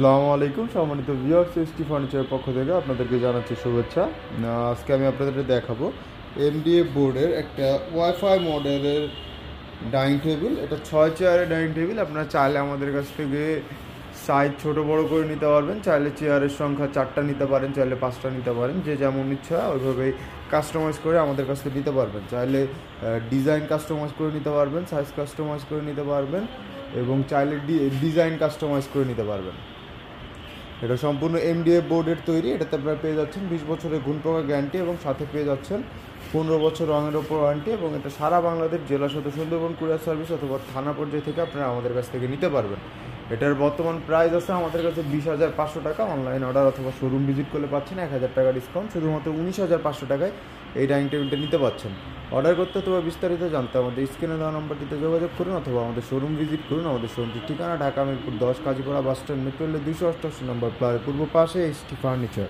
আসসালামু আলাইকুম সম্মানিত ভিউয়ার্স, এসটি ফার্নিচারের পক্ষ থেকে আপনাদেরকে জানাচ্ছি শুভেচ্ছা। আজকে আমি আপনাদের দেখাবো এমডিএফ বোর্ডের একটা ওয়াইফাই মডেলের ডাইনিং টেবিল। এটা 6 চেয়ারের ডাইনিং টেবিল। আপনারা চাইলে আমাদের কাছ থেকে সাইজ ছোট বড় করে নিতে পারবেন। চাইলে চেয়ারের সংখ্যা 4টা নিতে পারেন, চাইলে 5টা নিতে পারেন। যে যেমন ইচ্ছা ওইভাবেই কাস্টমাইজ করে আমাদের কাছ থেকে নিতে পারবেন। চাইলে ডিজাইন কাস্টমাইজ করে নিতে পারবেন, সাইজ কাস্টমাইজ করে নিতে পারবেন এবং চাইলে ডিজাইন কাস্টমাইজ করে নিতে পারবেন। এটা সম্পূর্ণ এমডিএফ বোর্ডের তৈরি। এটাতে আপনারা পেয়ে যাচ্ছেন 20 বছরের গুণ প্রকার গ্যারান্টি এবং সাথে পেয়ে যাচ্ছেন 15 বছর রঙের ওপর ওয়ারেন্টি। এবং এটা সারা বাংলাদেশ, জেলা সদর সুন্দরবন কুরিয়ার সার্ভিস অথবা থানা পর্যায়ে থেকে আপনারা আমাদের কাছ থেকে নিতে পারবেন। এটার বর্তমান প্রাইস আছে আমাদের কাছে 20,500 টাকা। অনলাইন অর্ডার অথবা শোরুম ভিজিট করলে পাচ্ছেন 1,000 টাকা ডিসকাউন্ট। শুধুমাত্র 19,500 টাকায় এই ডাইনিং টেবিলটা নিতে পারছেন। অর্ডার করতে অথবা বিস্তারিত জানতে আমাদের স্ক্রিনে দেওয়া নম্বরটিতে যোগাযোগ করুন অথবা আমাদের শোরুম ভিজিট করুন। আমাদের শোরুমটির ঠিকানা Dhaka Mirpur 10 Kazipara bus stand, metro রেলের 288 নম্বর প্লায়ের পূর্ব পাশে এসটি ফার্নিচার।